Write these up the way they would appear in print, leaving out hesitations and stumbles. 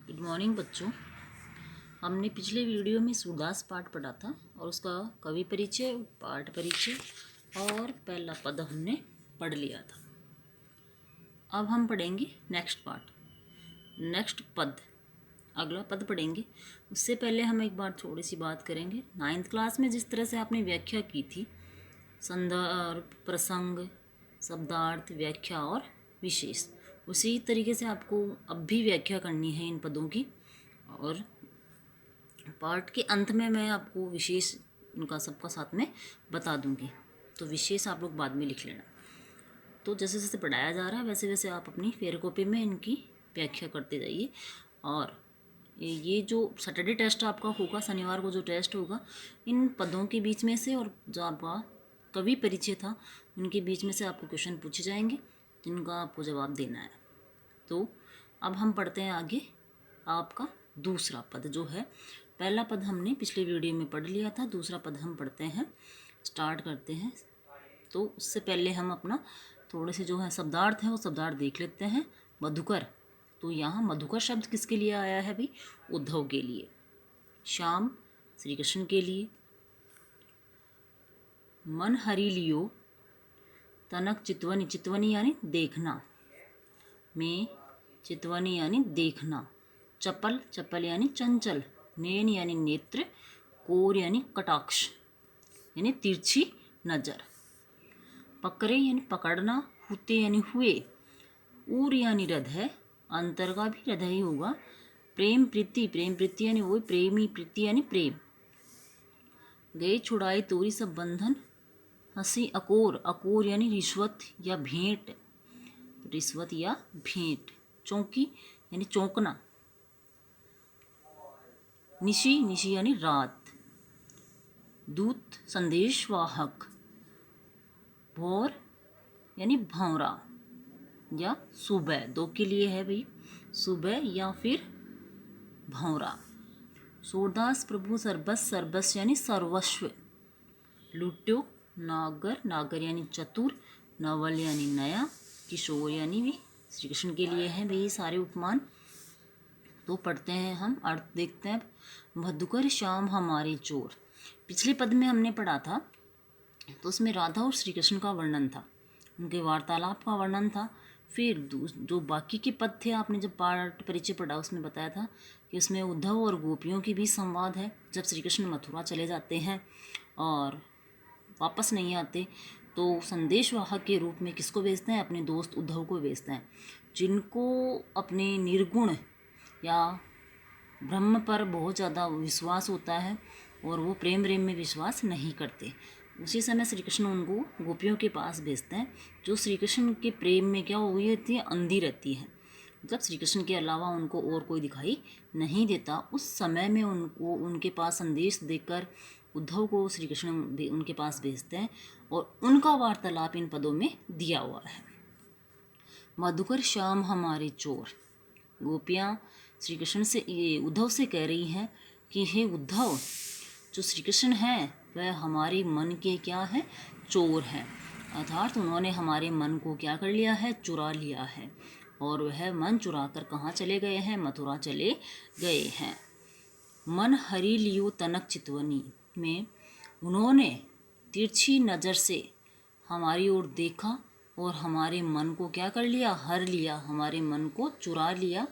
Good morning बच्चों। हमने पिछले वीडियो में सूरदास पाठ पढ़ा था और उसका कवि परिचय, पाठ परिचय और पहला पद हमने पढ़ लिया था। अब हम पढ़ेंगे नेक्स्ट पार्ट, नेक्स्ट पद, अगला पद पढ़ेंगे। उससे पहले हम एक बार थोड़ी सी बात करेंगे। 9th क्लास में जिस तरह से आपने व्याख्या की थी, संदर्भ, प्रसंग, शब्दार्थ, व्याख्या और विशेष, उसी तरीके से आपको अब भी व्याख्या करनी है इन पदों की। और पार्ट के अंत में मैं आपको विशेष उनका सबका साथ में बता दूंगी, तो विशेष आप लोग बाद में लिख लेना। तो जैसे जैसे पढ़ाया जा रहा है वैसे वैसे आप अपनी फेयर कॉपी में इनकी व्याख्या करते जाइए। और ये जो सैटरडे टेस्ट आपका होगा, शनिवार को जो टेस्ट होगा, इन पदों के बीच में से और जो आपका कवि परिचय था उनके बीच में से आपको क्वेश्चन पूछे जाएंगे जिनका आपको जवाब देना है। तो अब हम पढ़ते हैं आगे आपका दूसरा पद जो है। पहला पद हमने पिछले वीडियो में पढ़ लिया था, दूसरा पद हम पढ़ते हैं, स्टार्ट करते हैं। तो उससे पहले हम अपना थोड़े से जो है शब्दार्थ है वो शब्दार्थ देख लेते हैं। मधुकर, तो यहाँ मधुकर शब्द किसके लिए आया है भाई? उद्धव के लिए। श्याम श्री कृष्ण के लिए। मन हरि लियो तनक चितवनी, चितवनी यानी देखना, में चितवनी यानी देखना। चपल, चपल यानी चंचल। नैन यानी नेत्र। कोर यानी कटाक्ष यानी तिरछी नजर। पकड़े यानी पकड़ना। हुते यानी हुए। ऊर यानी हृदय, अंतर का भी हृदय ही होगा। प्रेम प्रीति, प्रेम प्रीति यानी वही प्रेमी, प्रीति यानी प्रेम। गए छुड़ाई तोरी सब बंधन। हंसी अकोर, अकोर यानी रिश्वत या भेंट, रिश्वत या भेंट। चौकी यानी चौंकना। निशी, निशी यानी रात। दूत संदेश वाहक। भोर यानी भंवरा या सुबह, दो के लिए है भाई, सुबह या फिर भंवरा। सूरदास प्रभु सर्बस, सर्बस यानी सर्वस्व। लुट्यो नागर, नागर यानी चतुर। नवल यानी नया। किशोर यानी भी श्री कृष्ण के लिए हैं भाई सारे उपमान। तो पढ़ते हैं हम, अर्थ देखते हैं। मधुकर श्याम हमारे चोर, पिछले पद में हमने पढ़ा था तो उसमें राधा और श्री कृष्ण का वर्णन था, उनके वार्तालाप का वर्णन था। फिर जो बाकी के पद थे, आपने जब पाठ परिचय पढ़ा उसमें बताया था कि उसमें उद्धव और गोपियों की भी संवाद है। जब श्री कृष्ण मथुरा चले जाते हैं और वापस नहीं आते तो संदेशवाहक के रूप में किसको भेजते हैं? अपने दोस्त उद्धव को भेजते हैं, जिनको अपने निर्गुण या ब्रह्म पर बहुत ज़्यादा विश्वास होता है और वो प्रेम प्रेम में विश्वास नहीं करते। उसी समय श्री कृष्ण उनको गोपियों के पास भेजते हैं, जो श्री कृष्ण के प्रेम में क्या हो गई रहती है? अंधी रहती है। मतलब श्री कृष्ण के अलावा उनको और कोई दिखाई नहीं देता। उस समय में उनको उनके पास संदेश देकर उद्धव को श्री कृष्ण उनके पास भेजते हैं और उनका वार्तालाप इन पदों में दिया हुआ है। मधुकर श्याम हमारे चोर, गोपियाँ श्री कृष्ण से, ये उद्धव से कह रही हैं कि हे उद्धव, जो श्री कृष्ण हैं वह हमारे मन के क्या है? चोर हैं। अर्थात उन्होंने हमारे मन को क्या कर लिया है? चुरा लिया है। और वह मन चुरा कर कहाँ चले गए हैं? मथुरा चले गए हैं। मन हरि लियो तनक चितवनी में उन्होंने तिरछी नज़र से हमारी ओर देखा और हमारे मन को क्या कर लिया? हर लिया, हमारे मन को चुरा लिया।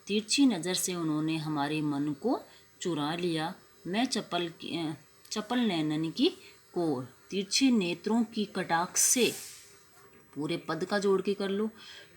तिरछी नज़र से उन्होंने हमारे मन को चुरा लिया। मैं चपल नैनन की कोर, तिरछे नेत्रों की कटाक्ष से, पूरे पद का जोड़ के कर लो।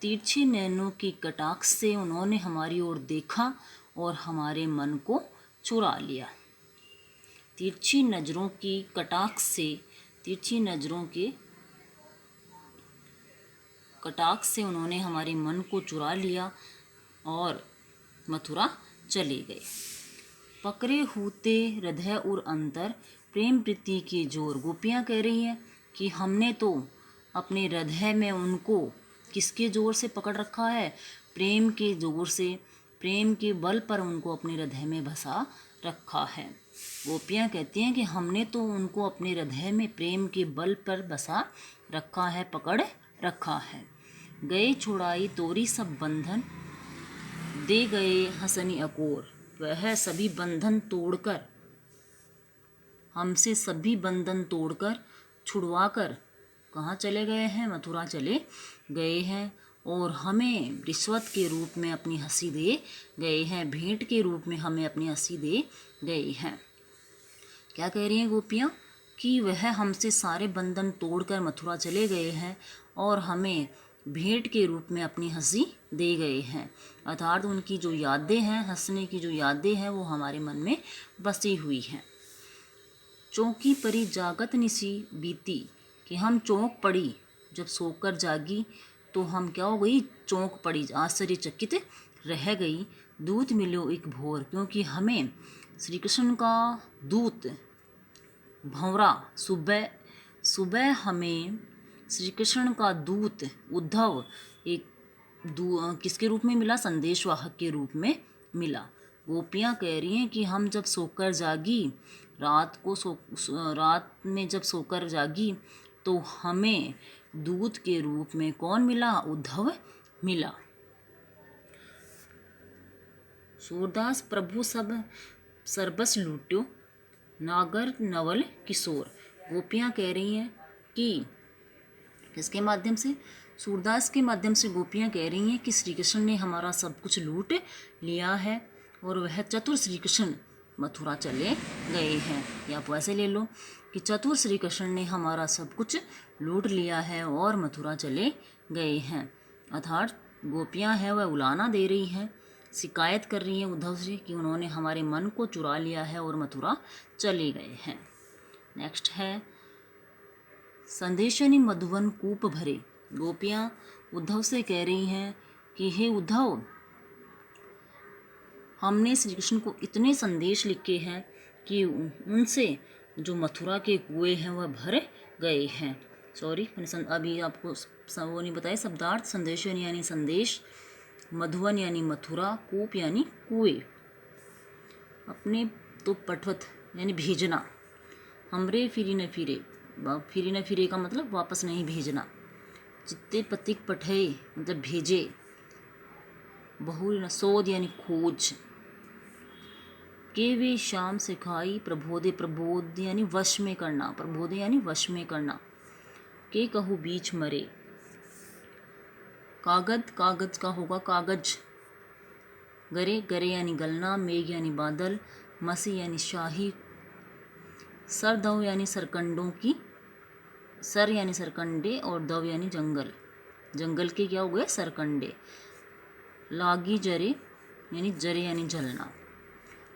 तिरछे नैनों की कटाक्ष से उन्होंने हमारी ओर देखा और हमारे मन को चुरा लिया। तिरछी नज़रों की कटाक्ष से, तिरछी नज़रों के कटाक्ष से उन्होंने हमारे मन को चुरा लिया और मथुरा चले गए। पकड़े होते हृदय और अंतर, प्रेम प्रीति के जोर, गोपियाँ कह रही हैं कि हमने तो अपने हृदय में उनको किसके जोर से पकड़ रखा है? प्रेम के जोर से, प्रेम के बल पर उनको अपने हृदय में बसा रखा है। गोपियाँ कहती हैं कि हमने तो उनको अपने हृदय में प्रेम के बल पर बसा रखा है, पकड़ रखा है। गए छुड़ाई तोरी सब बंधन, दे गए हंसनी अकोर, वह सभी बंधन तोड़कर, हमसे सभी बंधन तोड़कर छुड़वाकर कहाँ चले गए हैं, मथुरा चले गए हैं। और हमें रिश्वत के रूप में अपनी हंसी दे गए हैं, भेंट के रूप में हमें अपनी हंसी दे गए हैं। क्या कह रही हैं गोपियाँ कि वह हमसे सारे बंधन तोड़कर मथुरा चले गए हैं और हमें भेंट के रूप में अपनी हंसी दे गए हैं। अर्थात उनकी जो यादें हैं, हंसने की जो यादें हैं, वो हमारे मन में बसी हुई हैं। चौंकी परी जागत निसी बीती, कि हम चौंक पड़ी, जब सोकर जागी तो हम क्या हो गई, चौंक पड़ी, आश्चर्यचकित रह गई। दूत मिलो एक भोर, क्योंकि हमें श्री कृष्ण का दूत भंवरा, सुबह सुबह हमें श्री कृष्ण का दूत उद्धव एक किसके रूप में मिला, संदेशवाहक के रूप में मिला। गोपियाँ कह रही हैं कि हम जब सोकर जागी, रात में जब सोकर जागी तो हमें दूत के रूप में कौन मिला, उद्धव मिला। सूरदास प्रभु सब सर्बस लूट्यो, नागर नवल किशोर। गोपियाँ कह रही हैं कि किसके माध्यम से, सूरदास के माध्यम से गोपियाँ कह रही हैं कि श्री कृष्ण ने हमारा सब कुछ लूट लिया है और वह चतुर श्री कृष्ण मथुरा चले गए हैं। या आप वैसे ले लो कि चतुर श्री कृष्ण ने हमारा सब कुछ लूट लिया है और मथुरा चले गए हैं। अर्थात गोपियाँ हैं वह उलाना दे रही हैं, शिकायत कर रही हैं उद्धव से कि उन्होंने हमारे मन को चुरा लिया है और मथुरा चले गए हैं। नेक्स्ट है संदेशनी मधुवन कूप भरे। गोपियाँ उद्धव से कह रही हैं कि हे उद्धव, हमने श्री कृष्ण को इतने संदेश लिखे हैं कि उनसे जो मथुरा के कुएं हैं वह भर गए हैं। सॉरी, मैंने अभी आपको वो नहीं बताया शब्दार्थ। संदेशन यानी संदेश, मधुवन यानी मथुरा, कूप यानी कुएं। अपने तो पठवत यानी भेजना, हमरे फिरी न फिरे, फिरी न फिरे का मतलब वापस नहीं भेजना। चित्ते पतिक पठे मतलब भेजे, बहु न शोध यानी खोज। के वे शाम सिखाई प्रबोधे, प्रबोध यानी वश में करना, प्रबोधे यानी वश में करना। के कहू बीच मरे, कागद, कागज का होगा कागज। गरे, गरे यानी गलना, मेघ यानी बादल, मसी यानी शाही, सरदव यानी सरकंडों की, सर यानी सरकंडे और दव यानी जंगल, जंगल के क्या हो गए, सरकंडे। लागी जरे यानी जरे यानी जलना।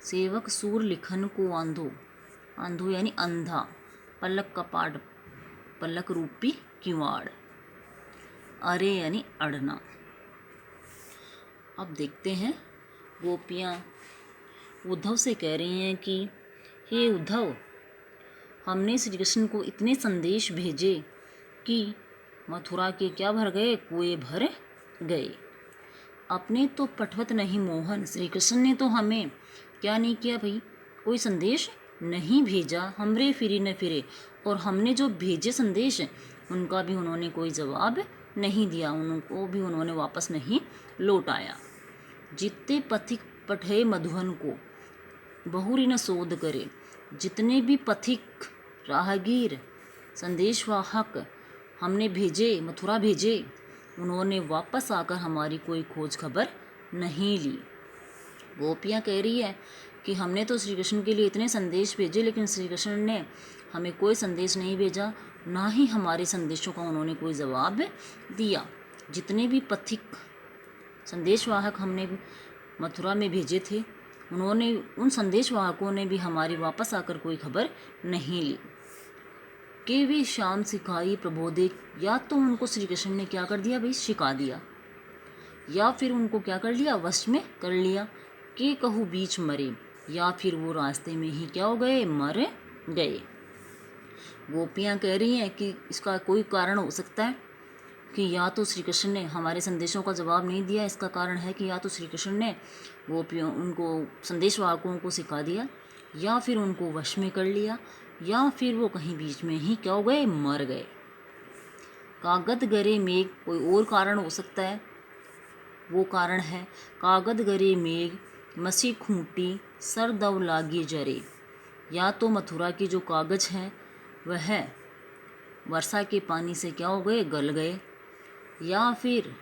सेवक सूर लिखन को आंधो, आंधो यानी अंधा। पलक का पाठ, पलक रूपी किवाड़। अरे यानी अड़ना। अब देखते हैं गोपियाँ उद्धव से कह रही हैं कि हे उद्धव, हमने श्री कृष्ण को इतने संदेश भेजे कि मथुरा के क्या भर गए, कुएं भर गए। अपने तो पठवत नहीं मोहन, श्री कृष्ण ने तो हमें क्या नहीं किया भाई, कोई संदेश नहीं भेजा। हमरे फिरी न फिरे, और हमने जो भेजे संदेश उनका भी उन्होंने कोई जवाब नहीं दिया, उनको भी उन्होंने वापस नहीं लौटाया। जितने पथिक पठे मधुवन को, बहुरी न शोध करे। जितने भी पथिक, राहगीर, संदेशवाहक हमने भेजे, मथुरा भेजे, उन्होंने वापस आकर हमारी कोई खोज खबर नहीं ली। गोपियाँ कह रही है कि हमने तो श्री कृष्ण के लिए इतने संदेश भेजे, लेकिन श्री कृष्ण ने हमें कोई संदेश नहीं भेजा, ना ही हमारे संदेशों का उन्होंने कोई जवाब दिया। जितने भी पथिक, संदेशवाहक हमने मथुरा में भेजे थे, उन्होंने, उन संदेशवाहकों ने भी हमारी वापस आकर कोई खबर नहीं ली। के वे शाम सिखाई प्रबोधे, या तो उनको श्री कृष्ण ने क्या कर दिया भाई, सिखा दिया, या फिर उनको क्या कर लिया, वश में कर लिया। के कहू बीच मरे, या फिर वो रास्ते में ही क्या हो गए, मर गए। गोपियाँ कह रही हैं कि इसका कोई कारण हो सकता है कि या तो श्री कृष्ण ने हमारे संदेशों का जवाब नहीं दिया, इसका कारण है कि या तो श्री कृष्ण ने गोपियों, उनको संदेशवाहकों को सिखा दिया, या फिर उनको वश में कर लिया, या फिर वो कहीं बीच में ही क्या हो गए, मर गए। कागद गरे मेघ, कोई और कारण हो सकता है वो कारण है। कागद गरे मेघ मसी खूंटी सर दव लागी जरे। या तो मथुरा की जो कागज हैं वह वर्षा के पानी से क्या हो गए, गल गए, या फिर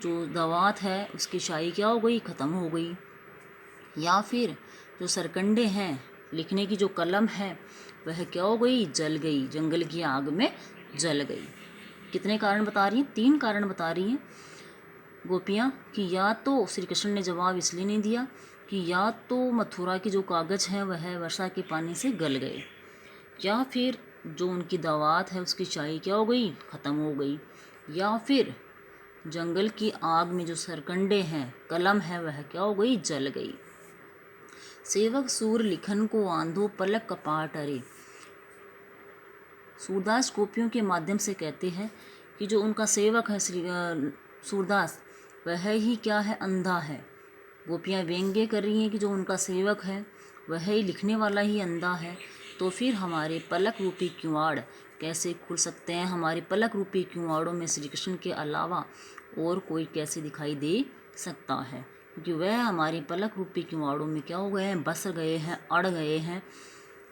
जो दवात है उसकी शाई क्या हो गई, ख़त्म हो गई, या फिर जो सरकंडे हैं, लिखने की जो कलम है वह क्या हो गई, जल गई, जंगल की आग में जल गई। कितने कारण बता रही हैं, 3 कारण बता रही हैं गोपियाँ कि या तो श्री कृष्ण ने जवाब इसलिए नहीं दिया कि या तो मथुरा की जो कागज हैं वह वर्षा के पानी से गल गए, या फिर जो उनकी दावत है उसकी शाई क्या हो गई, ख़त्म हो गई, या फिर जंगल की आग में जो सरकंडे हैं, कलम है, वह क्या हो गई, जल गई। सेवक सूर लिखन को आंधो पलक कपाट अरे। सूरदास गोपियों के माध्यम से कहते हैं कि जो उनका सेवक है सूरदास, वह ही क्या है, अंधा है। गोपियाँ व्यंग्य कर रही हैं कि जो उनका सेवक है वह ही लिखने वाला ही अंधा है, तो फिर हमारे पलक रूपी किवाड़ कैसे खुल सकते हैं, हमारे पलक रूपी किवाड़ों में श्री कृष्ण के अलावा और कोई कैसे दिखाई दे सकता है, क्योंकि वह हमारी पलक रूपी किवाड़ों में क्या हो गए हैं, बस गए हैं, अड़ गए हैं।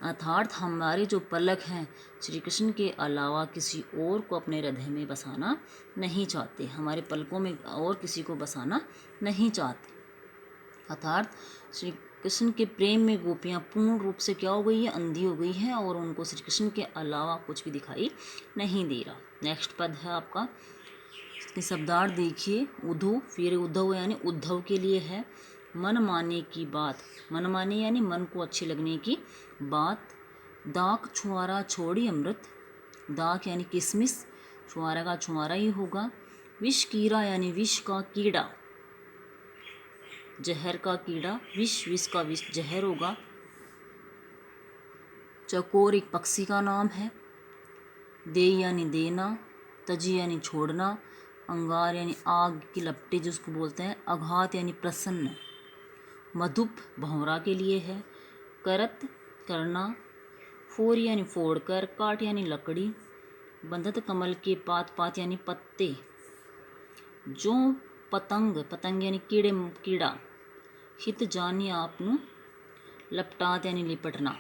अर्थात हमारे जो पलक हैं श्री कृष्ण के अलावा किसी और को अपने हृदय में बसाना नहीं चाहते, हमारे पलकों में और किसी को बसाना नहीं चाहते। अर्थात श्री कृष्ण के प्रेम में गोपियाँ पूर्ण रूप से क्या हो गई है, अंधी हो गई हैं, और उनको श्री कृष्ण के अलावा कुछ भी दिखाई नहीं दे रहा। नेक्स्ट पद है आपका, इसके शब्दार्थ देखिए। उद्धव, फिर उद्धव यानी उद्धव के लिए है। मन माने की बात, मन माने यानी मन को अच्छी लगने की बात। दाक छुआरा छोड़ी अमृत, दाक यानी किसमिस, छुआरा का छुआरा ही होगा। विष कीड़ा यानी विष का कीड़ा, जहर का कीड़ा, विष का विष जहर होगा। चकोर एक पक्षी का नाम है। दे यानी देना, तजी यानी छोड़ना, अंगार यानी आग की लपटें जिसको बोलते हैं, आघात यानी प्रसन्न। मधुप भंवरा के लिए है। करत करना, फोर यानी फोड़कर, काट यानी लकड़ी, बंधत कमल के पात, पात यानी पत्ते। जो पतंग, पतंग यानी कीड़े, कीड़ा। हित जानी आपनु, लपटात यानी लिपटना।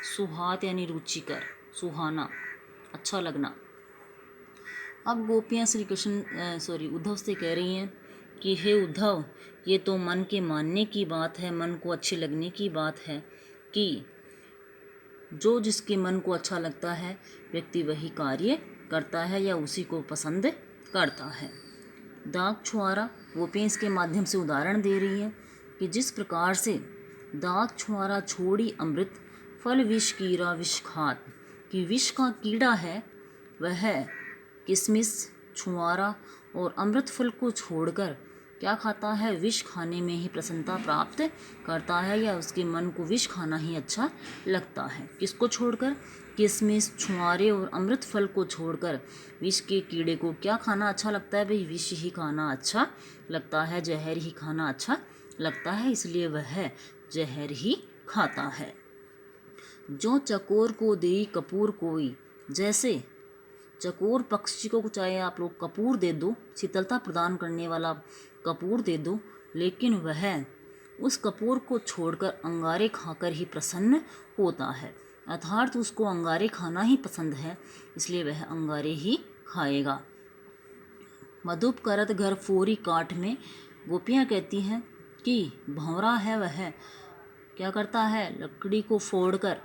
सुहात यानी रुचिकर, सुहाना, अच्छा लगना। अब गोपियाँ श्री कृष्ण उद्धव से कह रही हैं कि हे उद्धव, ये तो मन के मानने की बात है, मन को अच्छे लगने की बात है कि जो जिसके मन को अच्छा लगता है व्यक्ति वही कार्य करता है या उसी को पसंद करता है। दाग छुआरा, गोपियाँ इसके माध्यम से उदाहरण दे रही हैं कि जिस प्रकार से दाग छुआरा छोड़ी अमृत, फल विष कीड़ा विष खात, कि विष का कीड़ा है वह किसमिस, छुआरा और अमृत फल को छोड़कर क्या खाता है, विष खाने में ही प्रसन्नता प्राप्त करता है, या उसके मन को विष खाना ही अच्छा लगता है। किसको छोड़कर, किसमिस, छुआरे और अमृत फल को छोड़कर विष के कीड़े को क्या खाना अच्छा लगता है, भाई विष ही खाना अच्छा लगता है, जहर ही खाना अच्छा लगता है, इसलिए वह जहर ही खाता है। जो चकोर को देई कपूर कोई, जैसे चकोर पक्षी को चाहे आप लोग कपूर दे दो, शीतलता प्रदान करने वाला कपूर दे दो, लेकिन वह उस कपूर को छोड़कर अंगारे खाकर ही प्रसन्न होता है। अर्थात उसको अंगारे खाना ही पसंद है, इसलिए वह अंगारे ही खाएगा। मधुप करत घर फोरी काठ में, गोपियाँ कहती हैं कि भंवरा है वह क्या करता है, लकड़ी को फोड़कर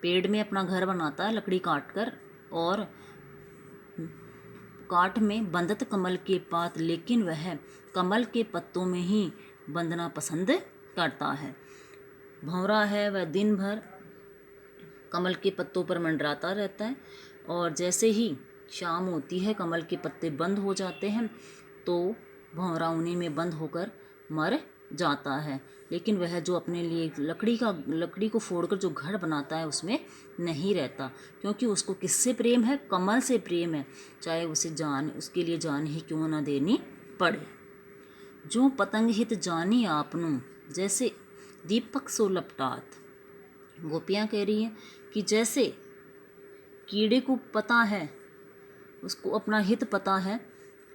पेड़ में अपना घर बनाता है, लकड़ी काट कर, और काठ में बंधत कमल के पात, लेकिन वह कमल के पत्तों में ही बंधना पसंद करता है। भंवरा है वह दिन भर कमल के पत्तों पर मंडराता रहता है, और जैसे ही शाम होती है कमल के पत्ते बंद हो जाते हैं तो भंवरा उन्हीं में बंद होकर मर जाता है। लेकिन वह जो अपने लिए लकड़ी को फोड़कर जो घर बनाता है उसमें नहीं रहता, क्योंकि उसको किससे प्रेम है, कमल से प्रेम है, चाहे उसके लिए जान ही क्यों ना देनी पड़े। जो पतंग हित जानी आपनु, जैसे दीपक सो लपटात, गोपियाँ कह रही हैं कि जैसे कीड़े को पता है, उसको अपना हित पता है,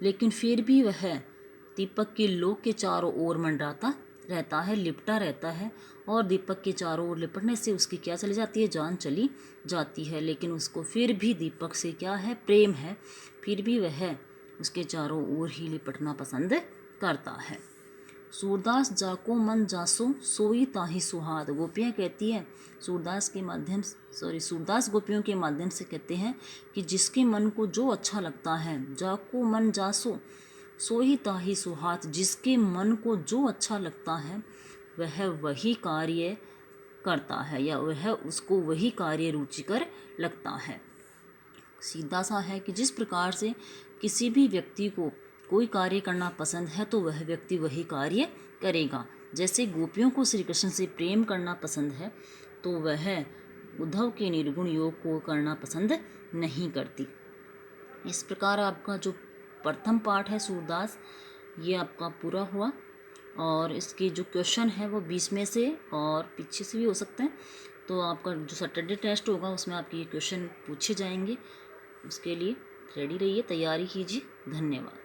लेकिन फिर भी वह दीपक की लो के चारों ओर मंडराता रहता है, लिपटा रहता है। और दीपक के चारों ओर लिपटने से उसकी क्या चली जाती है, जान चली जाती है। लेकिन उसको फिर भी दीपक से क्या है, प्रेम है, फिर भी वह उसके चारों ओर ही लिपटना पसंद करता है। सूरदास जाको मन जासो सोई ताहि सुहाद। गोपियाँ कहती हैं सूरदास गोपियों के माध्यम से कहते हैं कि जिसके मन को जो अच्छा लगता है, जाको मन जासो सोई ताहि सुहाद, जिसके मन को जो अच्छा लगता है वह वही कार्य करता है या वह उसको वही कार्य रुचिकर लगता है। सीधा सा है कि जिस प्रकार से किसी भी व्यक्ति को कोई कार्य करना पसंद है तो वह व्यक्ति वही कार्य करेगा। जैसे गोपियों को श्री कृष्ण से प्रेम करना पसंद है तो वह उद्धव के निर्गुण योग को करना पसंद नहीं करती। इस प्रकार आपका जो प्रथम पाठ है सूरदास, ये आपका पूरा हुआ। और इसके जो क्वेश्चन है वो 20 में से और पीछे से भी हो सकते हैं। तो आपका जो सैटरडे टेस्ट होगा उसमें आपके ये क्वेश्चन पूछे जाएंगे। उसके लिए रेडी रहिए, तैयारी कीजिए। धन्यवाद।